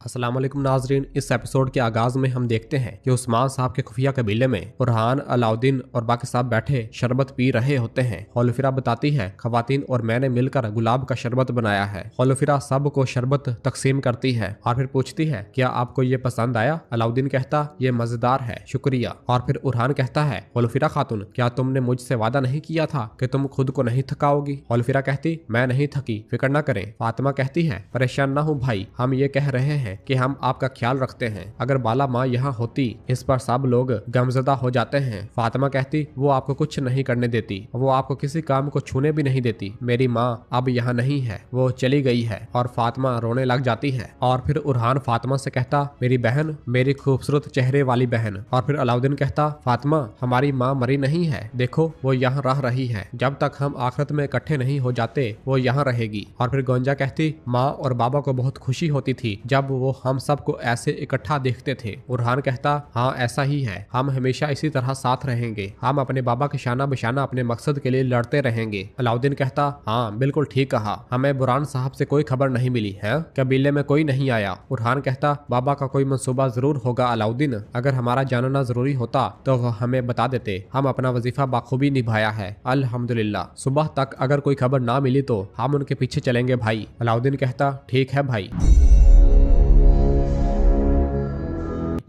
अस्सलाम वालेकुम नाजरीन। इस एपिसोड के आगाज में हम देखते हैं कि उस्मान साहब के खुफिया कबीले में बुरहान, अलाउद्दीन और बाकी साहब बैठे शरबत पी रहे होते हैं। होलोफिरा बताती है खवातीन और मैंने मिलकर गुलाब का शरबत बनाया है। होलोफिरा सब को शरबत तकसीम करती है और फिर पूछती है क्या आपको ये पसंद आया। अलाउद्दीन कहता ये मजेदार है, शुक्रिया। और फिर उरहान कहता है होलोफिरा खातून क्या तुमने मुझसे वादा नहीं किया था कि तुम खुद को नहीं थकाओगी। होलोफिरा कहती मैं नहीं थकी, फिक्र न करें। फातिमा कहती है परेशान ना हो भाई, हम ये कह रहे हैं कि हम आपका ख्याल रखते हैं। अगर बाला माँ यहाँ होती इस पर सब लोग गमजदा हो जाते हैं। फातिमा कहती वो आपको कुछ नहीं करने देती, वो आपको किसी काम को छूने भी नहीं देती। मेरी माँ अब यहाँ नहीं है, वो चली गई है। और फातिमा रोने लग जाती है। और फिर उरहान फातिमा से कहता मेरी बहन, मेरी खूबसूरत चेहरे वाली बहन। और फिर अलाउद्दीन कहता फातिमा हमारी माँ मरी नहीं है, देखो वो यहाँ रह रही है। जब तक हम आखिरत में इकट्ठे नहीं हो जाते वो यहाँ रहेगी। और फिर गोंजा कहती माँ और बाबा को बहुत खुशी होती थी जब वो हम सबको ऐसे इकट्ठा देखते थे। उरहान कहता हाँ ऐसा ही है, हम हमेशा इसी तरह साथ रहेंगे। हम अपने बाबा के शाना बशाना अपने मकसद के लिए लड़ते रहेंगे। अलाउद्दीन कहता हाँ बिल्कुल ठीक कहा, हमें बुरहान साहब से कोई खबर नहीं मिली है, कबीले में कोई नहीं आया। उरहान कहता बाबा का कोई मंसूबा जरूर होगा अलाउद्दीन, अगर हमारा जानना जरूरी होता तो वह हमें बता देते, हम अपना वजीफा बाखूबी निभाया है अल्हम्दुलिल्लाह। सुबह तक अगर कोई खबर ना मिली तो हम उनके पीछे चलेंगे भाई। अलाउद्दीन कहता ठीक है भाई।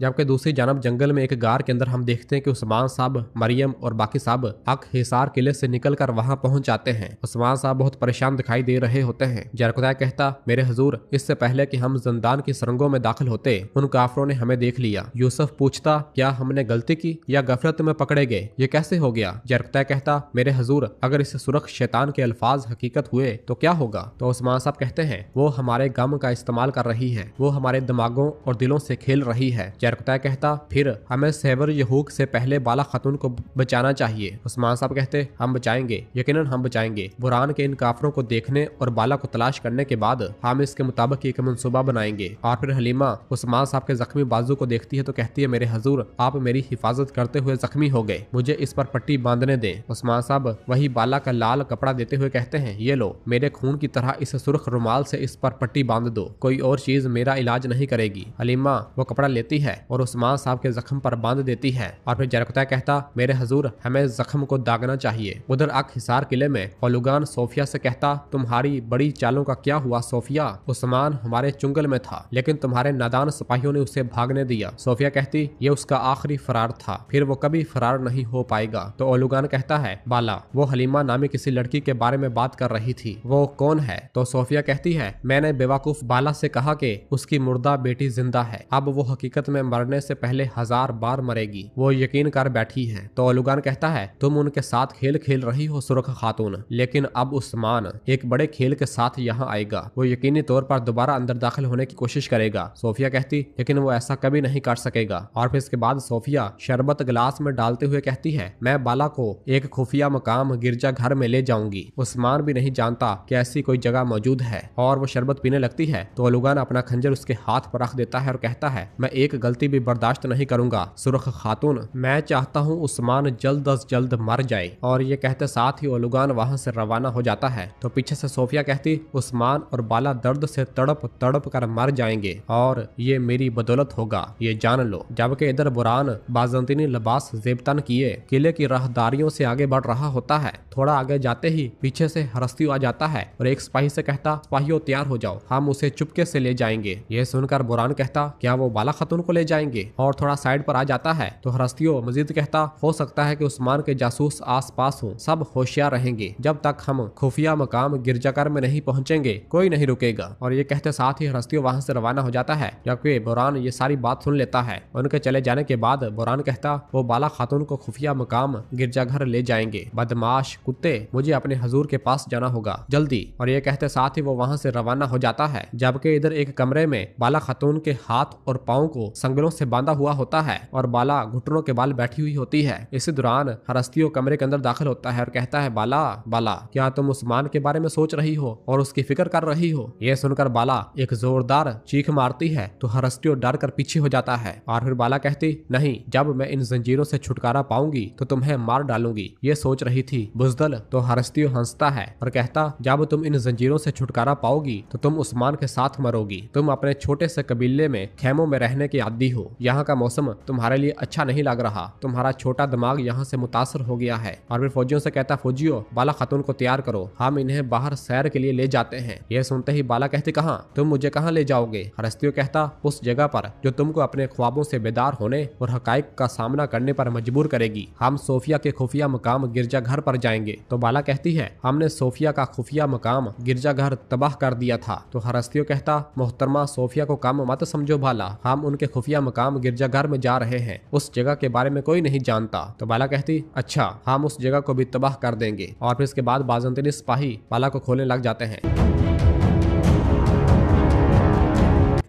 जबकि दूसरी जानब जंगल में एक गार के अंदर हम देखते हैं कि उस्मान साहब, मरियम और बाकी साहब हक हिसार किले से निकलकर वहां पहुंच जाते हैं। उस्मान साहब बहुत परेशान दिखाई दे रहे होते हैं। जरकुदा कहता मेरे हुजूर, इससे पहले कि हम जिंदान की सुरंगों में दाखिल होते उन काफरों ने हमें देख लिया। यूसुफ पूछता क्या हमने गलती की या गफलत में पकड़े गए, ये कैसे हो गया। जरकुदा कहता मेरे हुजूर, अगर इस सुरख शैतान के अल्फाज हकीकत हुए तो क्या होगा। तो उस्मान साहब कहते हैं वो हमारे गम का इस्तेमाल कर रही है, वो हमारे दिमागों और दिलों से खेल रही है। जरकुता कहता फिर हमें सेवर यहूक से पहले बाला खातून को बचाना चाहिए। उस्मान साहब कहते हम बचाएंगे, यकीनन हम बचाएंगे। बुरहान के इन काफरों को देखने और बाला को तलाश करने के बाद हम इसके मुताबिक एक मंसूबा बनाएंगे। और फिर हलीमा उस्मान साहब के जख्मी बाजू को देखती है तो कहती है मेरे हुजूर, आप मेरी हिफाजत करते हुए जख्मी हो गए, मुझे इस पर पट्टी बांधने दें। उस्मान साहब वही बाला का लाल कपड़ा देते हुए कहते हैं ये लो, मेरे खून की तरह इस सुर्ख रुमाल से इस पर पट्टी बांध दो, कोई और चीज मेरा इलाज नहीं करेगी। हलीमा वो कपड़ा लेती है और उस्मान साहब के जख्म पर बांध देती है। और फिर जरकुता कहता मेरे हुजूर, हमें जख्म को दागना चाहिए। उधर अक हिसार किले में ओलुगान सोफिया से कहता तुम्हारी बड़ी चालों का क्या हुआ सोफिया, उस्मान हमारे चुंगल में था लेकिन तुम्हारे नादान सिपाहियों ने उसे भागने दिया। सोफिया कहती ये उसका आखिरी फरार था, फिर वो कभी फरार नहीं हो पाएगा। तो ओलुगान कहता है बाला, वो हलीमा नामी किसी लड़की के बारे में बात कर रही थी, वो कौन है। तो सोफिया कहती है मैंने बेवकूफ बाला से कहा कि उसकी मुर्दा बेटी जिंदा है, अब वो हकीकत में मरने से पहले 1000 बार मरेगी, वो यकीन कर बैठी है। तो ओलुगान कहता है तुम उनके साथ खेल खेल रही हो सुरख खातून, लेकिन अब उस्मान एक बड़े खेल के साथ यहाँ आएगा, वो यकीनी तौर पर दोबारा अंदर दाखिल होने की कोशिश करेगा। सोफिया कहती लेकिन वो ऐसा कभी नहीं कर सकेगा। और फिर इसके बाद सोफिया शरबत गिलास में डालते हुए कहती है मैं बाला को एक खुफिया मकाम गिरजा घर में ले जाऊंगी, उस्मान भी नहीं जानता कि ऐसी कोई जगह मौजूद है। और वो शरबत पीने लगती है तो ओलुगान अपना खंजर उसके हाथ पर रख देता है और कहता है मैं एक गलती भी बर्दाश्त नहीं करूंगा सुरख खातून, मैं चाहता हूँ उस्मान जल्द अज जल्द मर जाए। और ये कहते साथ ही ओलुगान वहाँ से रवाना हो जाता है। तो पीछे से सोफिया कहती उस्मान और बाला दर्द से तड़प तड़प कर मर जाएंगे और ये मेरी बदौलत होगा, ये जान लो। जबकि इधर बुरहान बाजंतीनी लिबास जेबतन किए किले की राहदारियों से आगे बढ़ रहा होता है। थोड़ा आगे जाते ही पीछे से हरस्तियों आ जाता है और एक सिपाही से कहता सिपाहियों तैयार हो जाओ, हम उसे चुपके से ले जाएंगे। ये सुनकर बुरहान कहता क्या वो बाला खातून को ले जाएंगे। और थोड़ा साइड पर आ जाता है तो हरस्तियों मजीद कहता हो सकता है कि उस्मान के जासूस आस पास हो, सब होशियार रहेंगे, जब तक हम खुफिया मकाम गिरजाघर में नहीं पहुंचेंगे कोई नहीं रुकेगा। और ये कहते साथ ही हरस्तियों वहां से रवाना हो जाता है। जबकि बुरहान ये सारी बात सुन लेता है। उनके चले जाने के बाद बुरहान कहता वो बाला खातून को खुफिया मकाम गिरजाघर ले जाएंगे, बदमाश कुत्ते, मुझे अपने हजूर के पास जाना होगा जल्दी। और ये कहते साथ ही वो वहां से रवाना हो जाता है। जबकि इधर एक कमरे में बाला खातून के हाथ और पाँव को संगलों से बांधा हुआ होता है और बाला घुटनों के बाल बैठी हुई होती है। इसी दौरान हरस्तियों कमरे के अंदर दाखिल होता है और कहता है, बाला बाला, क्या तुम उस्मान के बारे में सोच रही हो और उसकी फिक्र कर रही हो? यह सुनकर बाला एक जोरदार चीख मारती है तो हरस्तियों डर कर पीछे हो जाता है और फिर बाला कहती, नहीं, जब मैं इन जंजीरों से छुटकारा पाऊंगी तो तुम्हें मार डालूंगी। ये सोच रही थी बुजदल। तो हरस्तियों हंसता है और कहता, जब तुम इन जंजीरों से छुटकारा पाओगी तो तुम उस्मान के साथ मरोगी। तुम अपने छोटे से कबीले में खेमों में रहने के आदी हो। यहाँ का मौसम तुम्हारे लिए अच्छा नहीं लग रहा। तुम्हारा छोटा दिमाग यहाँ से मुतासर हो गया है। और फिर फौजियों से कहता, फौजियों, बाला खातून को तैयार करो, हम इन्हें बाहर सैर के लिए ले जाते हैं। यह सुनते ही बाला कहती, कहाँ? तुम मुझे कहाँ ले जाओगे? हरस्तियों कहता, उस जगह पर जो तुमको अपने ख्वाबों से बेदार होने और हकाइक का सामना करने पर मजबूर करेगी। हम सोफिया के खुफिया मकाम गिरजाघर पर जाएंगे। तो बाला कहती है, हमने सोफिया का खुफिया मकाम गिरजाघर तबाह कर दिया था। तो हरस्तियों कहता, मोहतरमा, सोफिया को कम मत समझो बाला, हम उनके खुफिया मकाम गिरजाघर में जा रहे हैं। उस जगह के बारे में कोई नहीं जानता। तो बाला कहती, अच्छा, हम उस जगह को भी तबाह कर देंगे। और फिर इसके बाद बाज़ंतीनी सिपाही बाला को खोलने लग जाते हैं।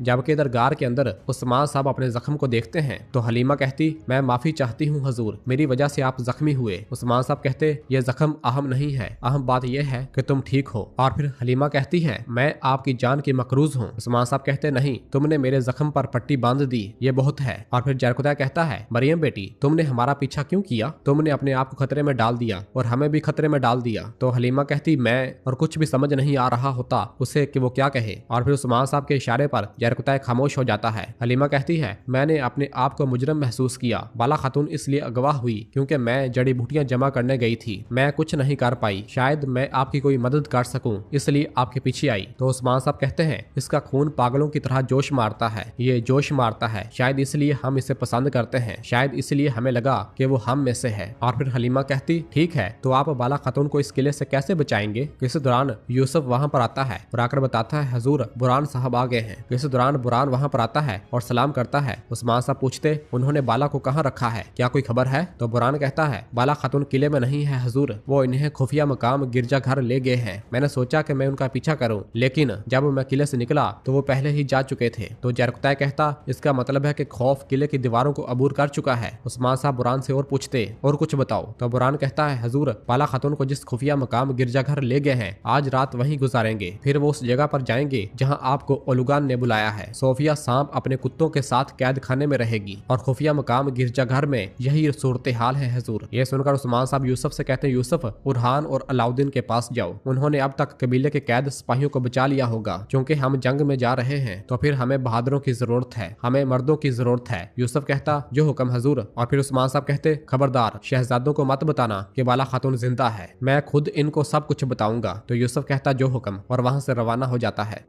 जबकि इधर गार के अंदर उस्मान साहब अपने जख्म को देखते हैं तो हलीमा कहती, मैं माफी चाहती हूँ हजूर, मेरी वजह से आप जख्मी हुए। उस्मान साहब कहते, ये जख्म अहम नहीं है, अहम बात यह है कि तुम ठीक हो। और फिर हलीमा कहती है, मैं आपकी जान की मकरूज हूँ। उस्मान साहब कहते, नहीं, तुमने मेरे जख्म पर पट्टी बांध दी, ये बहुत है। और फिर जरकुदा कहता है, मरियम बेटी, तुमने हमारा पीछा क्यों किया? तुमने अपने आप को खतरे में डाल दिया और हमें भी खतरे में डाल दिया। तो हलीमा कहती, मैं और कुछ भी समझ नहीं आ रहा होता उसे कि वो क्या कहे। और फिर उस्मान साहब के इशारे पर जरकुता खामोश हो जाता है। हलीमा कहती है, मैंने अपने आप को मुजरम महसूस किया। बाला खातून इसलिए अगवा हुई क्योंकि मैं जड़ी बूटियां जमा करने गई थी। मैं कुछ नहीं कर पाई। शायद मैं आपकी कोई मदद कर सकूं, इसलिए आपके पीछे आई। तो उस्मान साहब कहते हैं, इसका खून पागलों की तरह जोश मारता है, ये जोश मारता है, शायद इसलिए हम इसे पसंद करते हैं, शायद इसलिए हमें लगा कि वो हम में से है। और फिर हलीमा कहती, ठीक है, तो आप बाला खातून को इस किले से कैसे बचाएंगे? इस दौरान यूसुफ वहाँ पर आता है और आकर बताता है, हजूर, बुरान साहब आ गए हैं। इस दौरान बुरान वहाँ पर आता है और सलाम करता है। उस्मान साहब पूछते, उन्होंने बाला को कहाँ रखा है, क्या कोई खबर है? तो बुरान कहता है, बाला खातून किले में नहीं है हजूर, वो इन्हें खुफिया मकाम गिरजाघर ले गए हैं। मैंने सोचा कि मैं उनका पीछा करूं, लेकिन जब मैं किले से निकला तो वो पहले ही जा चुके थे। तो जरकुता कहता, इसका मतलब है कि खौफ किले की दीवारों को अबूर कर चुका है। उस्मान साहब बुरान से और पूछते, और कुछ बताओ। तो बुरान कहता है, हजूर, बाला खातून को जिस खुफिया मकाम गिरजाघर ले गए हैं, आज रात वहीं गुजारेंगे, फिर वो उस जगह पर जाएंगे जहाँ आपको ओलुगान ने बुलाया है। सोफिया सांप अपने कुत्तों के साथ कैद खाने में रहेगी और खुफिया मकाम गिरजाघर में यही सूरत हाल है हजूर। ये सुनकर उस्मान साहब यूसुफ से कहते हैं, यूसुफ, बुरहान और अलाउद्दीन के पास जाओ, उन्होंने अब तक कबीले के कैद सिपाहियों को बचा लिया होगा। क्योंकि हम जंग में जा रहे हैं तो फिर हमें बहादुरों की जरूरत है, हमें मर्दों की जरूरत है। यूसुफ कहता, जो हुक्म हजूर। और फिर उस्मान साहब कहते, खबरदार, शहजादों को मत बताना कि बाला खातून जिंदा है, मैं खुद इनको सब कुछ बताऊंगा। तो यूसुफ कहता, जो हुक्म, और वहां से रवाना हो जाता है।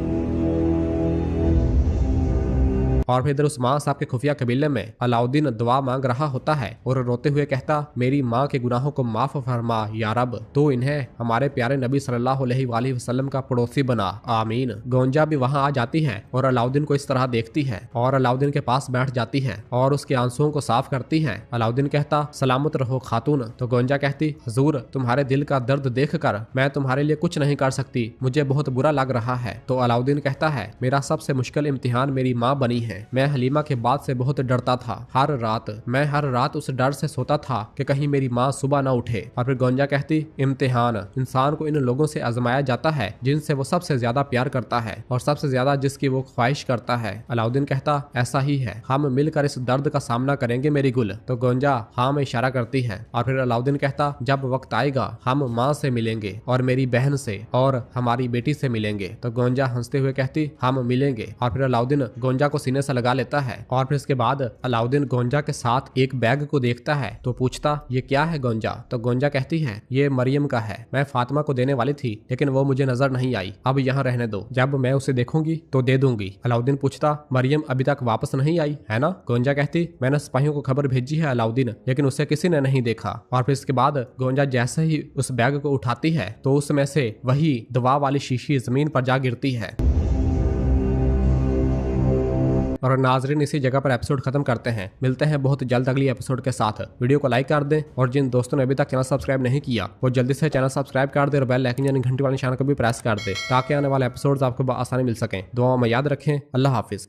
और फिर इधर उस्मान साहब के खुफिया कबीले में अलाउद्दीन दुआ मांग रहा होता है और रोते हुए कहता, मेरी माँ के गुनाहों को माफ फरमा या रब, तो इन्हें हमारे प्यारे नबी सल्लल्लाहु अलैहि वसल्लम का पड़ोसी बना, आमीन। गोंजा भी वहाँ आ जाती है और अलाउद्दीन को इस तरह देखती है और अलाउद्दीन के पास बैठ जाती है और उसके आंसुओं को साफ करती है। अलाउद्दीन कहता, सलामत रहो खातून। तो गोंजा कहती, हजूर, तुम्हारे दिल का दर्द देख कर मैं तुम्हारे लिए कुछ नहीं कर सकती, मुझे बहुत बुरा लग रहा है। तो अलाउद्दीन कहता है, मेरा सबसे मुश्किल इम्तिहान मेरी माँ बनी है। मैं हलीमा के बाद से बहुत डरता था। मैं हर रात उस डर से सोता था कि कहीं मेरी माँ सुबह ना उठे। और फिर गोंजा कहती, इम्तिहान इंसान को इन लोगों से आजमाया जाता है जिनसे वो सबसे ज्यादा प्यार करता है और सबसे ज्यादा जिसकी वो ख्वाहिश करता है। अलाउद्दीन कहता, ऐसा ही है, हम मिलकर इस दर्द का सामना करेंगे मेरी गुल। तो गोंजा हाँ में इशारा करती है। और फिर अलाउद्दीन कहता, जब वक्त आएगा हम माँ से मिलेंगे और मेरी बहन से और हमारी बेटी से मिलेंगे। तो गोंजा हंसते हुए कहती, हम मिलेंगे। और फिर अलाउद्दीन गोंजा को सीने से लगा लेता है। और फिर इसके बाद अलाउद्दीन गोंजा के साथ एक बैग को देखता है तो पूछता, ये क्या है गोंजा? तो गोंजा कहती है, ये मरियम का है, मैं फातिमा को देने वाली थी लेकिन वो मुझे नजर नहीं आई, अब यहाँ रहने दो, जब मैं उसे देखूंगी तो दे दूंगी। अलाउद्दीन पूछता, मरियम अभी तक वापस नहीं आई है ना? गोंजा कहती, मैंने सिपाहियों को खबर भेजी है अलाउद्दीन, लेकिन उसे किसी ने नहीं देखा। और फिर इसके बाद गोंजा जैसे ही उस बैग को उठाती है तो उसमें से वही दवा वाली शीशी जमीन पर जा गिरती है। और नाजरीन, इसी जगह पर एपिसोड खत्म करते हैं। मिलते हैं बहुत जल्द अगली एपिसोड के साथ। वीडियो को लाइक कर दें और जिन दोस्तों ने अभी तक चैनल सब्सक्राइब नहीं किया वो जल्दी से चैनल सब्सक्राइब कर दे और बेल आइकन यानी घंटी वाले निशान को भी प्रेस कर दे ताकि आने वाले एपिसोड्स आपको आसानी मिल सकें। दुआ में याद रखें। अल्लाह हाफिज।